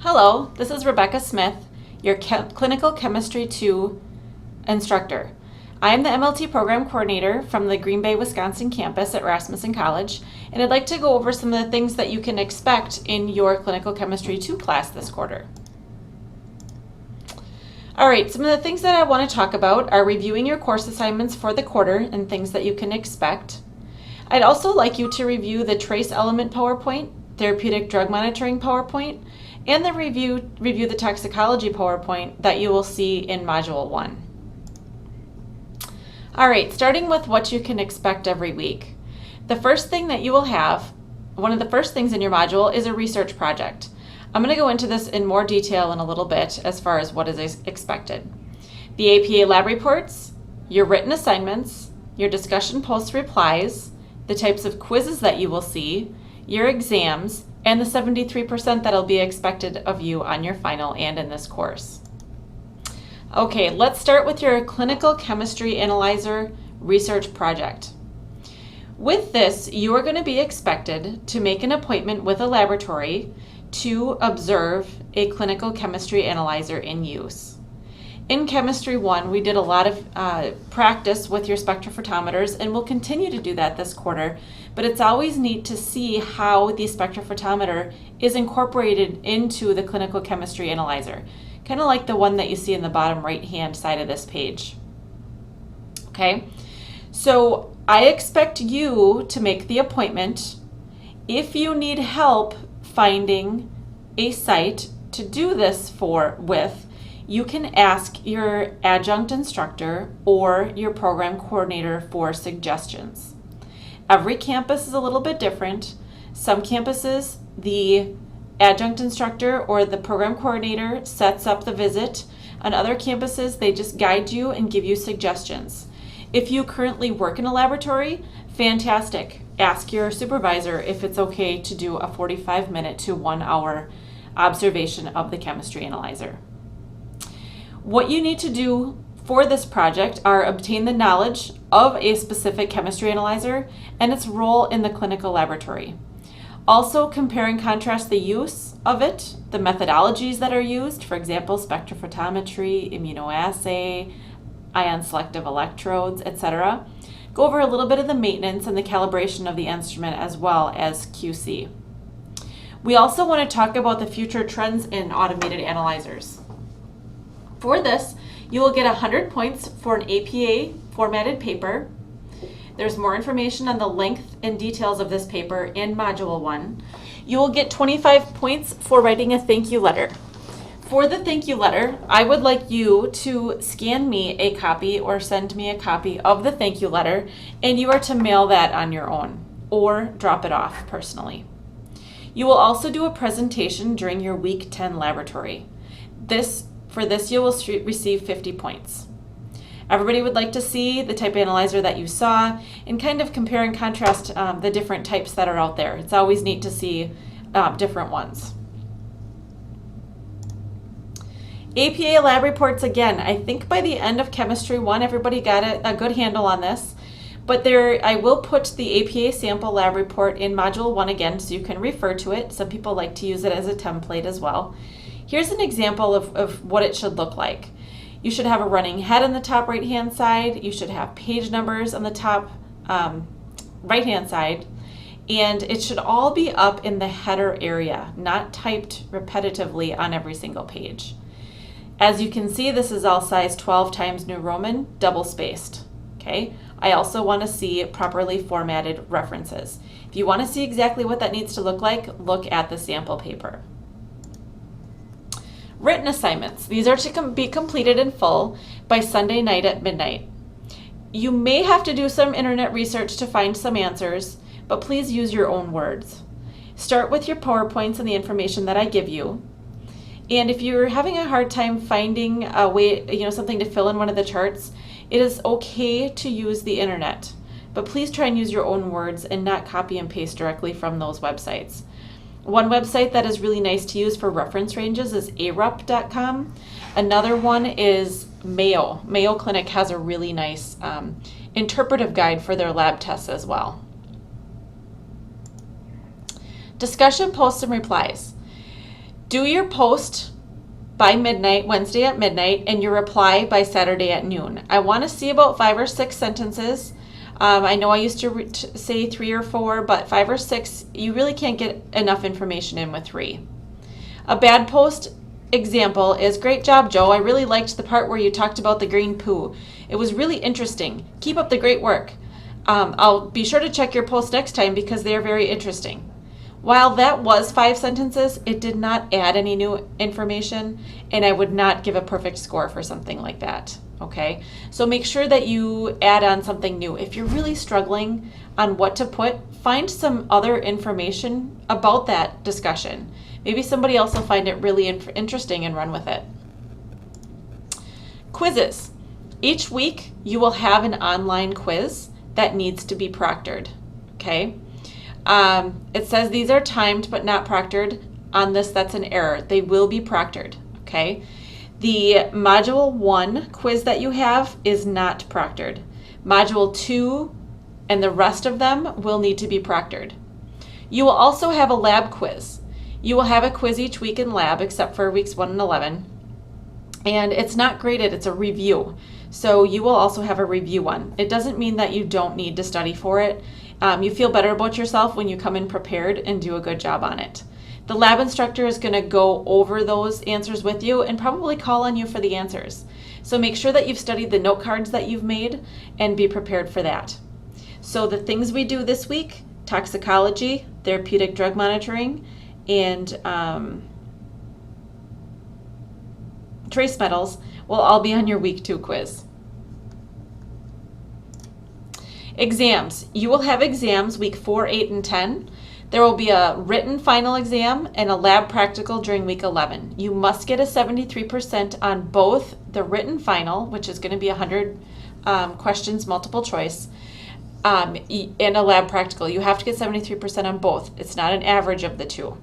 Hello, this is Rebecca Smith, your Clinical Chemistry 2 instructor. I am the MLT Program Coordinator from the Green Bay, Wisconsin campus at Rasmussen College, and I'd like to go over some of the things that you can expect in your Clinical Chemistry 2 class this quarter. Alright, some of the things that I want to talk about are reviewing your course assignments for the quarter and things that you can expect. I'd also like you to review the Trace Element PowerPoint, Therapeutic Drug Monitoring PowerPoint, and the review the Toxicology PowerPoint that you will see in Module 1. Alright, starting with what you can expect every week. The first thing that you will have, one of the first things in your module, is a research project. I'm going to go into this in more detail in a little bit as far as what is expected. The APA lab reports, your written assignments, your discussion post replies, the types of quizzes that you will see, your exams, and the 73% that'll be expected of you on your final and in this course. Okay, let's start with your Clinical Chemistry Analyzer research project. With this, you are going to be expected to make an appointment with a laboratory to observe a clinical chemistry analyzer in use. In Chemistry 1, we did a lot of practice with your spectrophotometers, and we'll continue to do that this quarter, but it's always neat to see how the spectrophotometer is incorporated into the clinical chemistry analyzer, kind of like the one that you see in the bottom right-hand side of this page. Okay, so I expect you to make the appointment. If you need help finding a site to do this with, you can ask your adjunct instructor or your program coordinator for suggestions. Every campus is a little bit different. Some campuses, the adjunct instructor or the program coordinator sets up the visit. On other campuses, they just guide you and give you suggestions. If you currently work in a laboratory, fantastic. Ask your supervisor if it's okay to do a 45-minute to 1 hour observation of the chemistry analyzer. What you need to do for this project are obtain the knowledge of a specific chemistry analyzer and its role in the clinical laboratory. Also compare and contrast the use of it, the methodologies that are used, for example, spectrophotometry, immunoassay, ion selective electrodes, etc. Go over a little bit of the maintenance and the calibration of the instrument as well as QC. We also want to talk about the future trends in automated analyzers. For this, you will get 100 points for an APA formatted paper. There's more information on the length and details of this paper in Module 1. You will get 25 points for writing a thank you letter. For the thank you letter, I would like you to scan me a copy or send me a copy of the thank you letter, and you are to mail that on your own or drop it off personally. You will also do a presentation during your Week 10 laboratory. For this, you will receive 50 points. Everybody would like to see the type of analyzer that you saw and kind of compare and contrast the different types that are out there. It's always neat to see different ones. APA lab reports, again, I think by the end of Chemistry 1, everybody got a good handle on this. But I will put the APA sample lab report in Module 1 again so you can refer to it. Some people like to use it as a template as well. Here's an example of what it should look like. You should have a running head on the top right-hand side. You should have page numbers on the top right-hand side. And it should all be up in the header area, not typed repetitively on every single page. As you can see, this is all size 12 times New Roman, double spaced. Okay. I also want to see properly formatted references. If you want to see exactly what that needs to look like, look at the sample paper. Written assignments. These are to be completed in full by Sunday night at midnight. You may have to do some internet research to find some answers, but please use your own words. Start with your PowerPoints and the information that I give you. And if you're having a hard time finding a way, something to fill in one of the charts, it is okay to use the internet, but please try and use your own words and not copy and paste directly from those websites. One website that is really nice to use for reference ranges is arup.com. Another one is Mayo. Mayo Clinic has a really nice interpretive guide for their lab tests as well. Discussion posts and replies. Do your post by midnight, Wednesday at midnight, and your reply by Saturday at noon. I want to see about 5 or 6 sentences. I know I used to say 3 or 4, but 5 or 6, you really can't get enough information in with 3. A bad post example is, great job, Joe. I really liked the part where you talked about the green poo. It was really interesting. Keep up the great work. I'll be sure to check your post next time because they are very interesting. While that was 5 sentences, it did not add any new information, and I would not give a perfect score for something like that. Okay, so make sure that you add on something new. If you're really struggling on what to put, find some other information about that discussion. Maybe somebody else will find it really interesting and run with it. Quizzes. Each week you will have an online quiz that needs to be proctored. Okay, it says these are timed but not proctored. On this, that's an error. They will be proctored. Okay. The Module 1 quiz that you have is not proctored. Module 2 and the rest of them will need to be proctored. You will also have a lab quiz. You will have a quiz each week in lab except for weeks 1 and 11. And it's not graded, it's a review. So you will also have a review one. It doesn't mean that you don't need to study for it. You feel better about yourself when you come in prepared and do a good job on it. The lab instructor is going to go over those answers with you and probably call on you for the answers. So make sure that you've studied the note cards that you've made and be prepared for that. So the things we do this week, toxicology, therapeutic drug monitoring, and trace metals will all be on your week 2 quiz. Exams. You will have exams week 4, 8, and 10. There will be a written final exam and a lab practical during week 11. You must get a 73% on both the written final, which is going to be 100 questions, multiple choice, and a lab practical. You have to get 73% on both. It's not an average of the two.